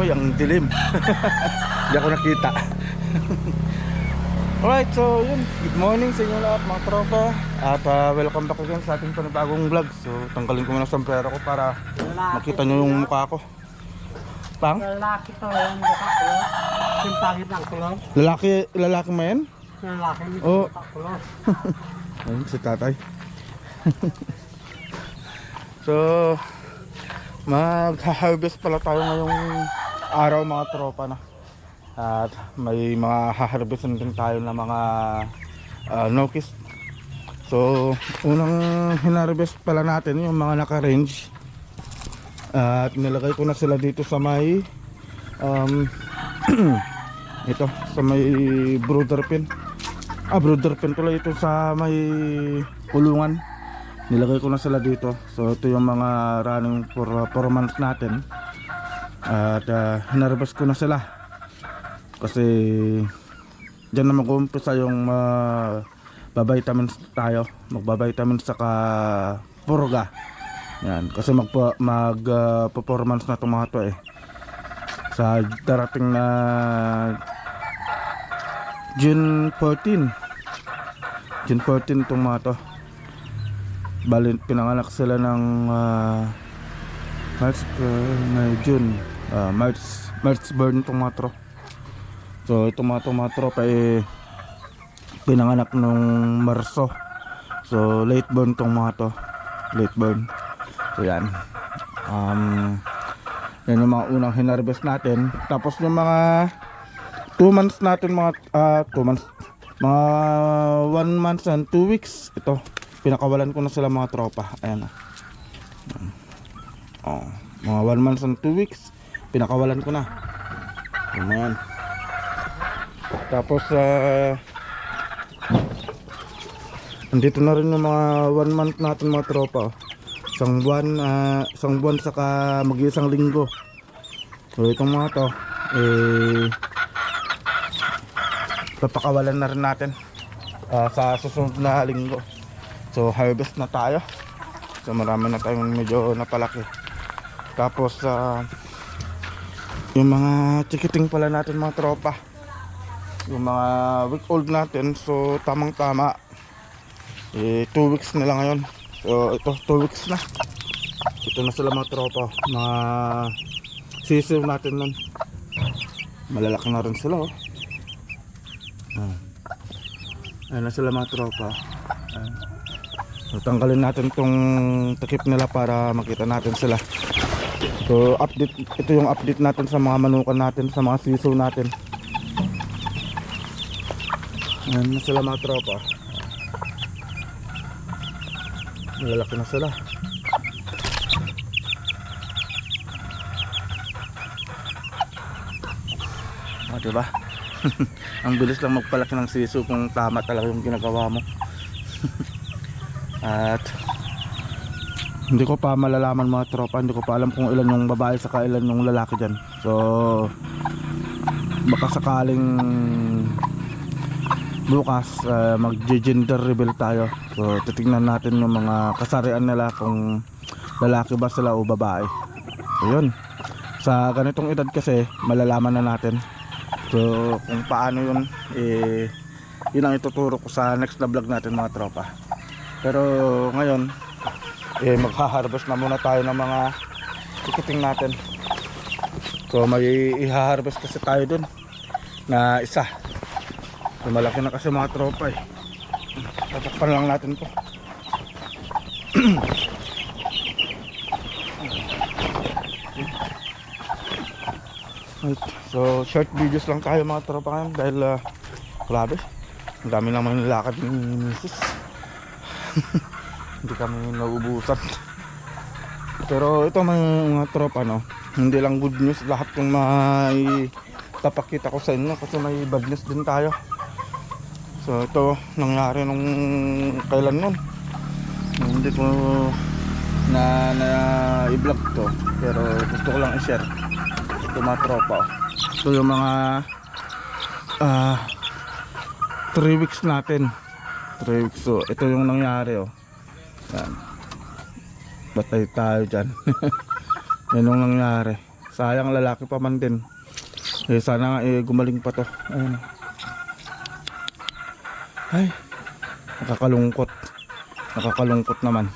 Uy, ang dilim. Hindi ako nakita. Alright, so yun. Good morning sa inyo lahat mga tropa. At welcome back again sa ating panibagong vlog. So tanggalin ko muna ang sombrero ko para makita nyo yung mukha ko. Pang? Lalaki to, yung mukha ko. Yung pangit ng kulong. Lalaki mo yan? Lalaki, may Oh. mukha kulong. Ayun, si tatay. So mag-harvest pala tayo ngayong araw mga tropa na. At may mga haharvestin din tayo na mga nokis. So unang hinarvest pala natin yung mga naka-range. At nilagay ko na sila dito sa may ito sa may brooder pen. Brooder pen pala ito sa may kulungan. Nilagay ko na sila dito. So ito yung mga running for 4 months natin. At hinarvest ko na sila kasi dyan na mag-umpisa yung babitamins tayo. Magbabitamins saka purga. Yan, kasi performance na itong mga to sa darating na June 14 itong mga to. Bali pinanganak sila ng June, March burn itong mga tro. So itong mga tropa pinanganak nung Marso. So late burn itong mga to, late burn. So yan, yan yung mga unang hinarvest natin. Tapos yung mga 2 months natin, mga 2 months, mga 1 month and 2 weeks, ito pinakawalan ko na sila mga tropa. Ayan mga 1 month and 2 weeks pinakawalan ko na. Ayan. Tapos andito na rin yung mga 1 month natin mga tropa. Isang buwan saka mag-iisang linggo. So itong mga to papakawalan na rin natin sa susunod na linggo. So harvest na tayo. So marami na tayong medyo napalaki. Tapos yung mga chikiting pala natin mga tropa, yung mga week old natin, so tamang tama 2 weeks na lang ngayon. So ito 2 weeks na. Ito na sila mga tropa. Mga sisiw natin nun. Malalaki na rin sila Ayan na sila mga tropa. So tanggalin natin tong takip nila para makita natin sila. So update, ito yung update natin sa mga manukan natin, sa mga sisiw natin. Ayan na sila mga tropa. Malalaki na sila. Diba? Ang bilis lang magpalaki ng sisiw kung tama talaga yung ginagawa mo. At hindi ko pa malalaman mga tropa, hindi ko pa alam kung ilan yung babae saka ilan yung lalaki dyan. So baka sakaling bukas mag-gender reveal tayo. So titignan natin yung mga kasarian nila kung lalaki ba sila o babae. So yun, sa ganitong edad kasi malalaman na natin. So kung paano yun, yun ang ituturo ko sa next na vlog natin mga tropa. Pero ngayon magha-harvest na muna tayo ng mga chikiting natin. So may i-harvest kasi tayo dun na isa. So malaki na kasi mga tropa tatakpan lang natin to. So short videos lang tayo mga tropa ngayon dahil grabe, ang dami naman nilakad ni misis. Hindi kami nauubusan. Pero ito mga tropa hindi lang good news lahat yung may tapakita ko sa inyo, kasi may bad news din tayo. So ito nangyari nung kailan nun, hindi ko na i-vlog to, pero gusto ko lang i-share ito mga tropa. So yung mga 3 weeks natin, 3 weeks. So ito yung nangyari yan. Batay tayo dyan. Yan yung nangyari. Sayang, lalaki pa man din. Sana nga gumaling pa to. Ayun. Ay, nakakalungkot. Nakakalungkot naman.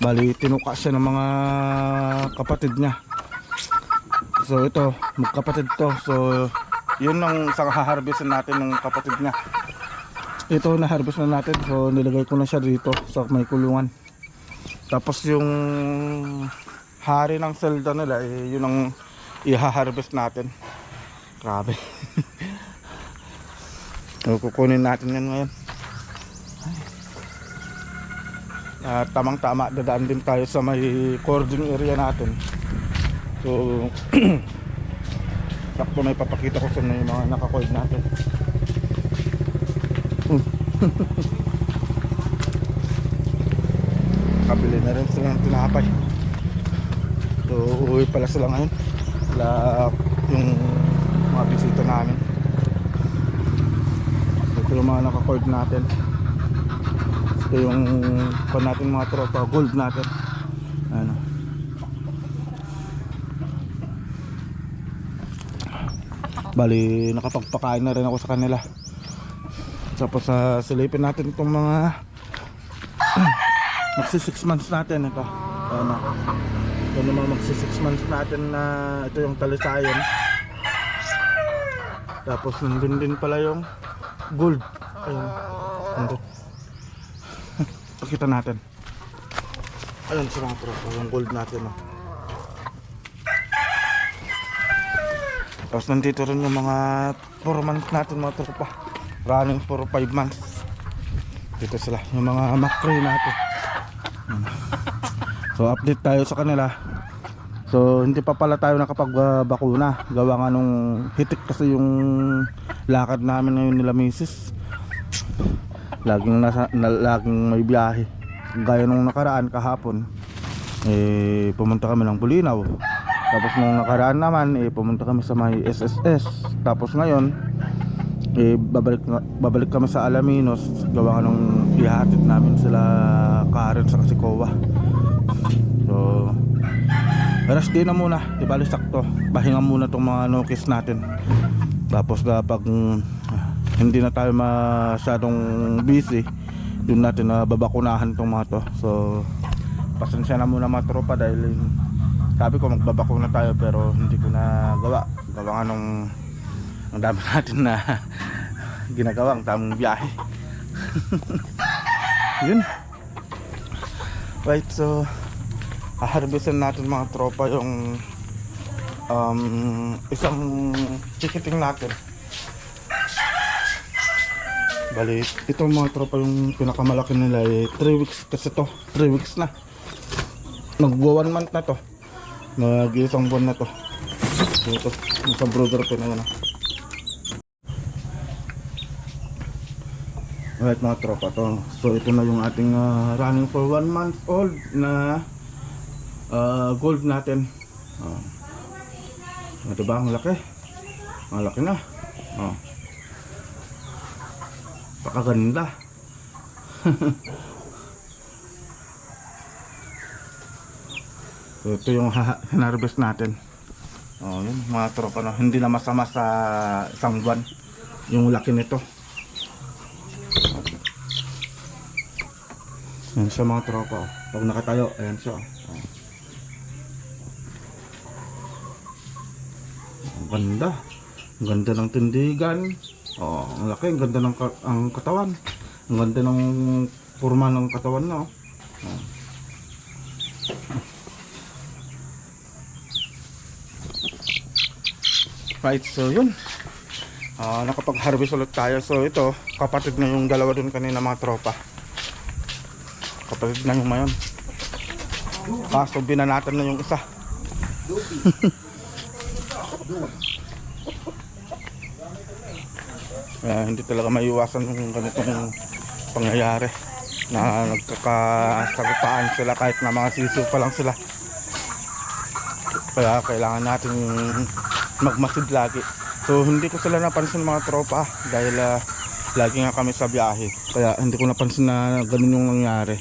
Bali, tinuka siya ng mga kapatid niya. So ito, magkapatid to. So yun ang isang haharvestin natin ng kapatid niya. Ito na harvest na natin. So nilagay ko na siya dito sa may kulungan. Tapos yung hari ng selda nila, yun ang i-harvest natin. Grabe. So, kukunin natin yan ngayon. Tamang tama, dadaan din tayo sa may cording area natin. So sakto may papakita ko sa inyo yung mga nakakoid natin. Kabili na rin sila ng tinapay. So uuwi pala sila ngayon. Wala yung mga bisita namin. Ito yung mga nakakoid natin. Ito yung pan natin mga tropa, gold natin. Ano, bali nakapagpakain na rin ako sa kanila. Tapos silipin natin itong mga magsi 6 months natin. Ito ano, ito naman magsi 6 months natin na ito yung talisayan. Tapos nandun din pala yung gold. Ayun, nandun. Pakita natin. Ayun sa mga tropa, yung gold natin. Tapos nandito rin yung mga 4 months natin mga tropa. Running for 5 months. Dito sila, yung mga makri natin. So update tayo sa kanila. So hindi pa pala tayo nakapagbakuna. Gawa nga nung hitik kasi yung lakad namin ngayon nila misis. Laging may biyahe. Gaya nung nakaraan kahapon, pumunta kami ng Bulinaw. Tapos nung nakaraan naman, pumunta kami sa may SSS. Tapos ngayon, babalik kami sa Alaminos. Gawa nga nung ihahatid namin sila Karen sa Kasikowa. So rest day na muna, di bali sakto. Pahinga muna tong mga nokis natin. Tapos kapag hindi na tayo masyadong busy, doon natin na babakunahan tong mga to. So pasensya na muna mga tropa dahil sabi ko magbabakuna tayo pero hindi ko na gawa. Gawa nga nung ang dami natin na ginagawa, ang tamang biyahe. Yun. Right, so haharvestin natin mga tropa yung isang chikiting natin. Bali, ito mga tropa yung pinakamalaki nila 3 weeks kasi to. 3 weeks na. Magwa 1 month na to. Mag-isang buwan na to. Ito, nasa brother ko na yan. Alright mga tropa to. So ito na yung ating running for 1 month old na gold natin. Ito ba ang laki? Ang laki na. Pakaganda. So ito yung hinarvest natin. Yun mga tropa no. Hindi na masama sa isang buwan yung laki nito. Ayan siya mga tropa. Pag nakatayo, ayan siya. Ang ganda. Ang ganda ng tindigan. Ang laki, ang ganda ng ang katawan. Ang ganda ng forma ng katawan na. Right, so yun. Nakapag-harvest ulit tayo. So ito, kapatid na yung dalawa dun kanina mga tropa. Kapatid na yung mayon. Kaso binanatan na yung isa. Hindi talaga maiwasan yung ganitong pangyayari na nagkakasagupaan sila kahit na mga sisiw pa lang sila. Kaya kailangan natin magmasid lagi. So hindi ko sila napansin mga tropa dahil lagi nga kami sa biyahe. Kaya hindi ko napansin na ganun yung nangyari.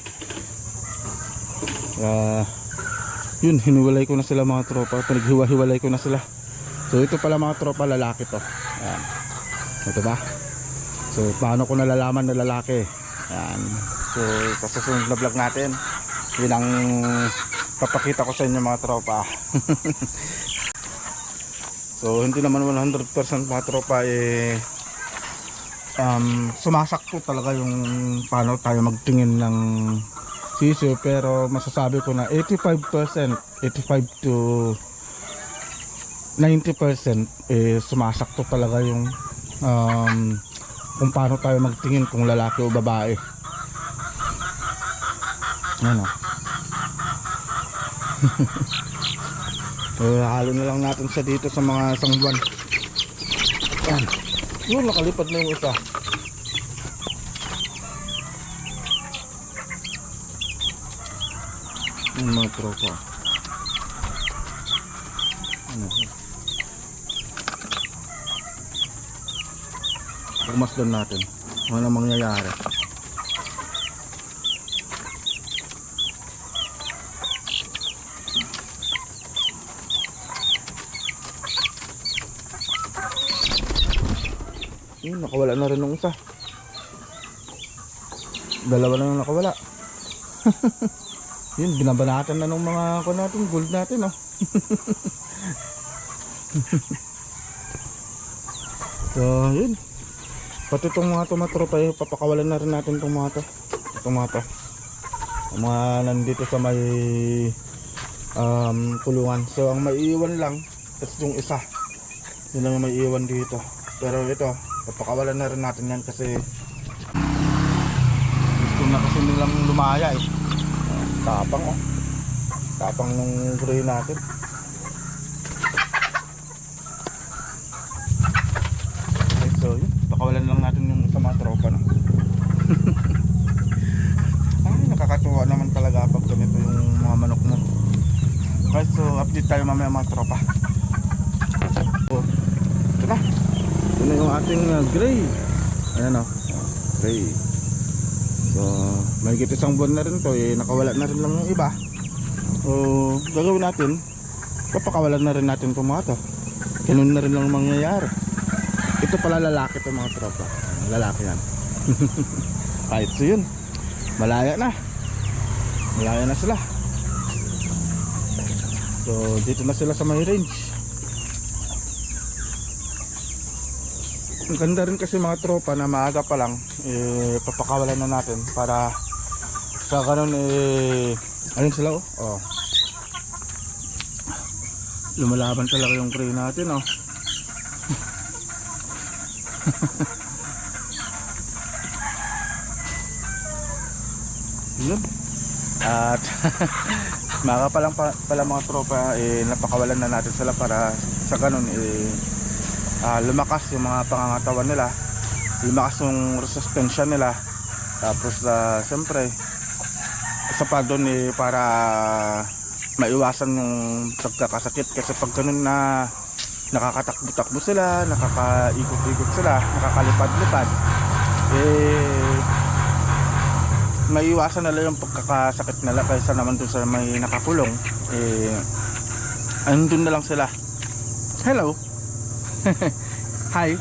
Yun, hiniwalay ko na sila mga tropa. Pinaghiwa-hiwalay ko na sila. So ito pala mga tropa, lalaki to. Ayan. Ito ba? So paano ko nalalaman na lalaki? Ayan. So sa susunod na vlog natin, yun ang papakita ko sa inyo mga tropa. So hindi naman 100% mga tropa sumasakto talaga yung paano tayo magtingin ng sisiw, pero masasabi ko na 85%, 85 to 90% sumasakto talaga yung kung paano tayo magtingin kung lalaki o babae. Ano? So halo na lang natin siya dito sa mga isang buwan. Yan. Yun, nakalipad na yung isa. Yung mga tropa. Ano? Pagmasdan natin. Ano mangyayari? Yun, nakawala na rin ng isa. Dalawa na yung nakawala. Yun, binabanatan na ng mga ako natin, gold natin, oh. So, yun. Pati itong mga tumatropa, papakawalan na rin natin itong mga to. Itong mga to. Ang mga nandito sa may kulungan. So, ang maiiwan lang, is yung isa. Yun lang yung maiiwan dito. Pero ito, papakawalan na rin natin yan kasi gusto na kasi nilang lumaya eh. Tapang, oh. Tapang ng gray natin. Okay, so yun, pakawalan lang natin yung sa mga tropa, no? Ay, nakakatuwa naman talaga pag ganito yung mga manok mo. Okay, so update tayo mamaya mga tropa. So, ito na. Ito na yung ating gray. Ayan, oh, gray. So may isang buwan na rin to, nakawala na rin lang yung iba. So gagawin natin, papakawalan na rin natin itong mga to. Ganun na rin lang mangyayari. Ito pala lalaki to mga tropa. Lalaki yan. Kahit so yun, malaya na sila. So dito na sila sa may range. Ang ganda rin kasi mga tropa na maaga pa lang papakawalan na natin para sa ganun ayun sila, oh. Lumalaban talaga yung gray natin, oh. Yun. At maaga pa lang pala mga tropa, napakawalan na natin sila para sa ganun lumakas yung mga pangangatawan nila, lumakas yung resistensya nila. Tapos siyempre isa pa doon para maiwasan yung pagkakasakit, kasi pag ganun na nakakatakbo-takbo sila, nakakaikot-ikot sila, nakakalipad-lipad, maiwasan nila yung pagkakasakit nila kaysa naman doon sa may nakakulong. Andun na lang sila. Hello. Hi.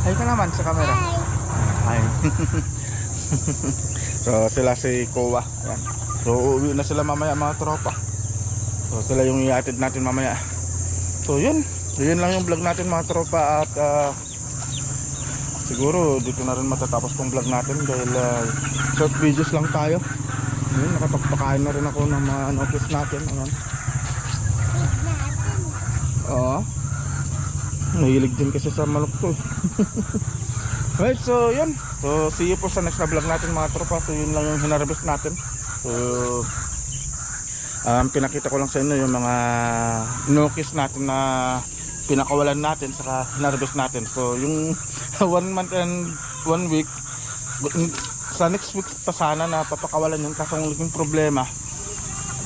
Hi ka naman sa camera. Hi. So sila si Kowa. Ayan. So uuwi na sila mamaya mga tropa. So sila yung iatid natin mamaya. So yun lang yung vlog natin mga tropa. At siguro dito na rin matatapos tong vlog natin dahil short videos lang tayo. Yun, nakapagpakain na rin ako ng mga nopis natin. Ayan. Oo. Nahilig din kasi sa manok to. Right, so yun. So see you po sa next na vlog natin mga tropa. So yun lang yung hinarvest natin. So pinakita ko lang sa inyo yung mga nokis natin na pinakawalan natin saka hinarvest natin. So yung 1 month and 1 week, sa next week pa sana na papakawalan yun, kasi ang naging problema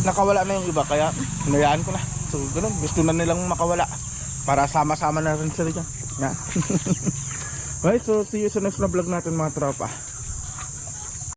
nakawala na yung iba, kaya hinayaan ko na. So ganun, gusto na nilang makawala para sama-sama na rin sila dyan. Yeah. Right, so see you sa next na vlog natin mga tropa.